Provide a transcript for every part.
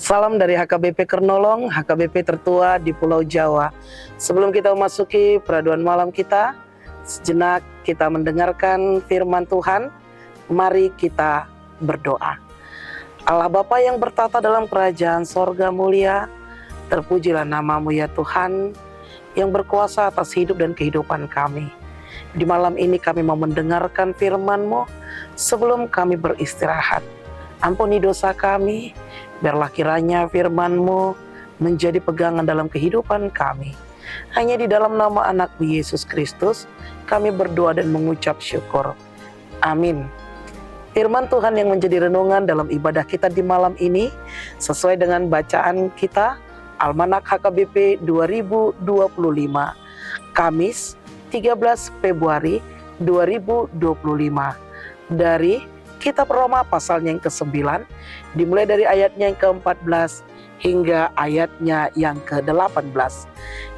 Salam dari HKBP Kernolong, HKBP tertua di Pulau Jawa. Sebelum kita memasuki peraduan malam kita, sejenak kita mendengarkan firman Tuhan. Mari kita berdoa. Allah Bapa yang bertata dalam kerajaan sorga mulia, terpujilah nama-Mu ya Tuhan, yang berkuasa atas hidup dan kehidupan kami. Di malam ini kami mau mendengarkan firman-Mu sebelum kami beristirahat. Ampuni dosa kami, biarlah kiranya firman-Mu menjadi pegangan dalam kehidupan kami. Hanya di dalam nama anak-Mu Yesus Kristus, kami berdoa dan mengucap syukur. Amin. Firman Tuhan yang menjadi renungan dalam ibadah kita di malam ini, sesuai dengan bacaan kita, Almanak HKBP 2025, Kamis 13 Februari 2025, dari Kitab Roma pasalnya yang ke-9, dimulai dari ayatnya yang ke-14 hingga ayatnya yang ke-18.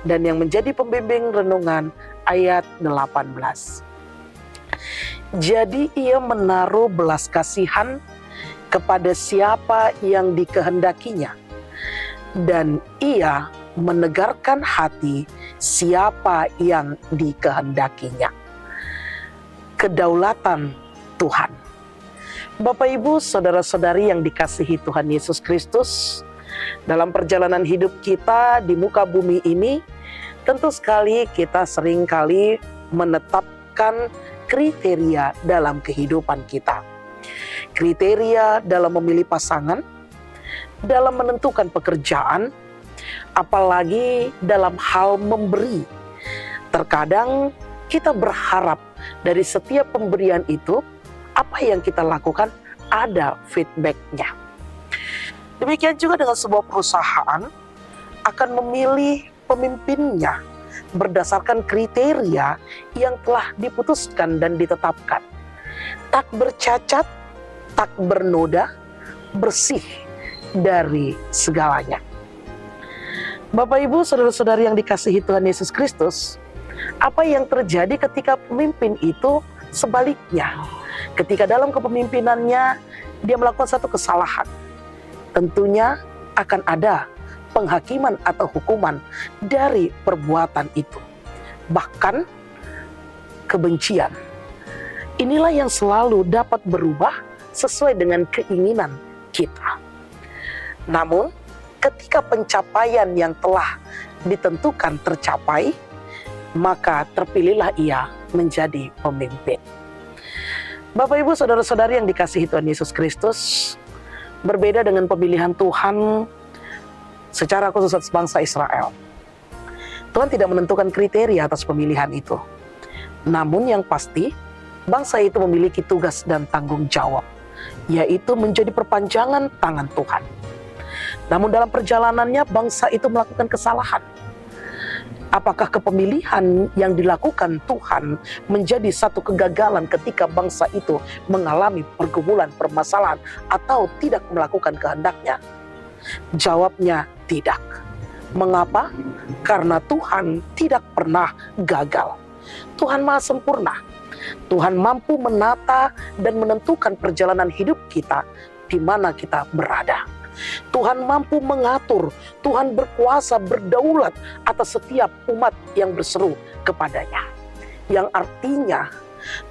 Dan yang menjadi pembimbing renungan ayat 18. Jadi ia menaruh belas kasihan kepada siapa yang dikehendakinya, dan ia menegarkan hati siapa yang dikehendakinya. Kedaulatan Tuhan. Bapak, Ibu, saudara-saudari yang dikasihi Tuhan Yesus Kristus, dalam perjalanan hidup kita di muka bumi ini, tentu sekali kita seringkali menetapkan kriteria dalam kehidupan kita. Kriteria dalam memilih pasangan, dalam menentukan pekerjaan, apalagi dalam hal memberi. Terkadang kita berharap dari setiap pemberian itu, apa yang kita lakukan ada feedback-nya. Demikian juga dengan sebuah perusahaan akan memilih pemimpinnya berdasarkan kriteria yang telah diputuskan dan ditetapkan. Tak bercacat, tak bernoda, bersih dari segalanya. Bapak, Ibu, saudara-saudari yang dikasihi Tuhan Yesus Kristus, apa yang terjadi ketika pemimpin itu sebaliknya? Ketika dalam kepemimpinannya dia melakukan satu kesalahan, tentunya akan ada penghakiman atau hukuman dari perbuatan itu. Bahkan kebencian. Inilah yang selalu dapat berubah sesuai dengan keinginan kita. Namun, ketika pencapaian yang telah ditentukan tercapai, maka terpilihlah ia menjadi pemimpin. Bapak, Ibu, saudara-saudari yang dikasihi Tuhan Yesus Kristus, berbeda dengan pemilihan Tuhan secara khusus atas bangsa Israel. Tuhan tidak menentukan kriteria atas pemilihan itu. Namun yang pasti, bangsa itu memiliki tugas dan tanggung jawab, yaitu menjadi perpanjangan tangan Tuhan. Namun dalam perjalanannya bangsa itu melakukan kesalahan. Apakah kepemilihan yang dilakukan Tuhan menjadi satu kegagalan ketika bangsa itu mengalami pergumulan, permasalahan, atau tidak melakukan kehendaknya? Jawabnya tidak. Mengapa? Karena Tuhan tidak pernah gagal. Tuhan Maha Sempurna. Tuhan mampu menata dan menentukan perjalanan hidup kita di mana kita berada. Tuhan mampu mengatur, Tuhan berkuasa, berdaulat atas setiap umat yang berseru kepadanya. Yang artinya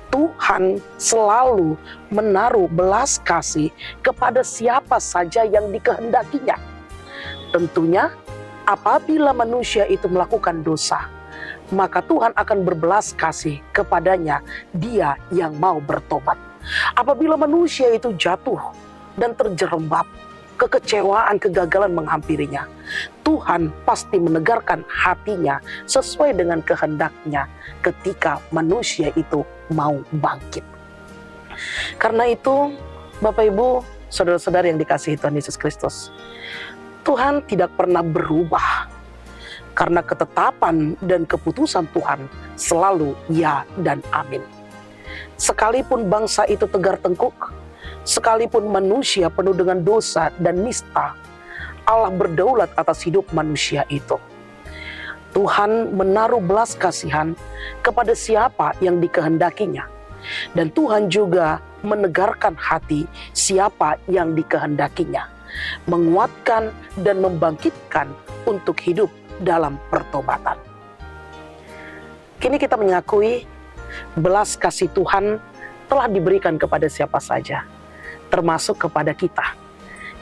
Tuhan selalu menaruh belas kasih kepada siapa saja yang dikehendakinya. Tentunya apabila manusia itu melakukan dosa, maka Tuhan akan berbelas kasih kepadanya, dia yang mau bertobat. Apabila manusia itu jatuh dan terjerembab, kekecewaan, kegagalan menghampirinya, Tuhan pasti menegarkan hatinya sesuai dengan kehendaknya ketika manusia itu mau bangkit. Karena itu, Bapak, Ibu, saudara-saudari yang dikasihi Tuhan Yesus Kristus, Tuhan tidak pernah berubah, karena ketetapan dan keputusan Tuhan selalu ya dan amin. Sekalipun bangsa itu tegar tengkuk, sekalipun manusia penuh dengan dosa dan nista, Allah berdaulat atas hidup manusia itu. Tuhan menaruh belas kasihan kepada siapa yang dikehendakinya. Dan Tuhan juga menegarkan hati siapa yang dikehendakinya. menguatkan, dan membangkitkan untuk hidup dalam pertobatan. Kini kita mengakui belas kasih Tuhan telah diberikan kepada siapa saja, termasuk kepada kita.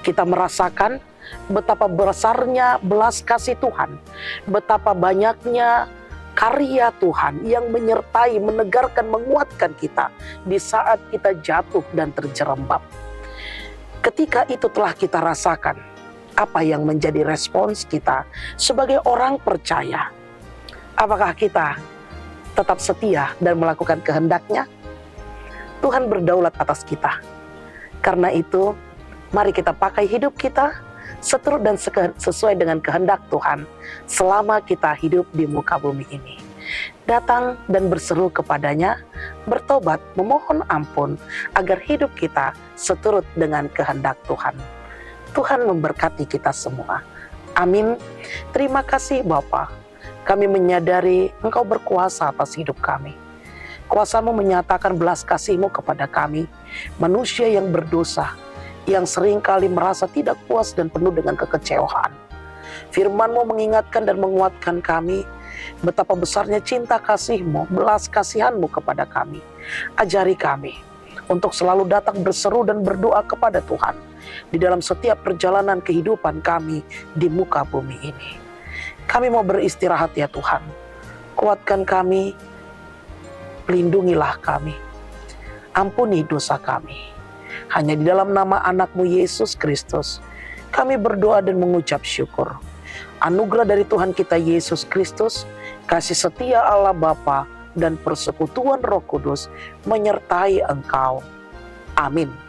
Kita merasakan betapa besarnya belas kasih Tuhan, betapa banyaknya karya Tuhan yang menyertai, menegarkan, menguatkan kita di saat kita jatuh dan terjerembab. Ketika itu telah kita rasakan, apa yang menjadi respons kita sebagai orang percaya? Apakah kita tetap setia dan melakukan kehendak-Nya? Tuhan berdaulat atas kita. Karena itu, mari kita pakai hidup kita seturut dan sesuai dengan kehendak Tuhan selama kita hidup di muka bumi ini. Datang dan berseru kepadanya, bertobat, memohon ampun, agar hidup kita seturut dengan kehendak Tuhan. Tuhan memberkati kita semua. Amin. Terima kasih Bapa. Kami menyadari Engkau berkuasa atas hidup kami. Kuasa-Mu menyatakan belas kasih-Mu kepada kami, manusia yang berdosa, yang seringkali merasa tidak puas dan penuh dengan kekecewaan. Firman-Mu mengingatkan dan menguatkan kami, betapa besarnya cinta kasih-Mu, belas kasihan-Mu kepada kami. Ajari kami untuk selalu datang berseru dan berdoa kepada Tuhan di dalam setiap perjalanan kehidupan kami di muka bumi ini. Kami mau beristirahat ya Tuhan. Kuatkan kami, lindungilah kami, ampuni dosa kami. Hanya di dalam nama anak-Mu Yesus Kristus, kami berdoa dan mengucap syukur. Anugerah dari Tuhan kita Yesus Kristus, kasih setia Allah Bapa, dan persekutuan Roh Kudus menyertai engkau. Amin.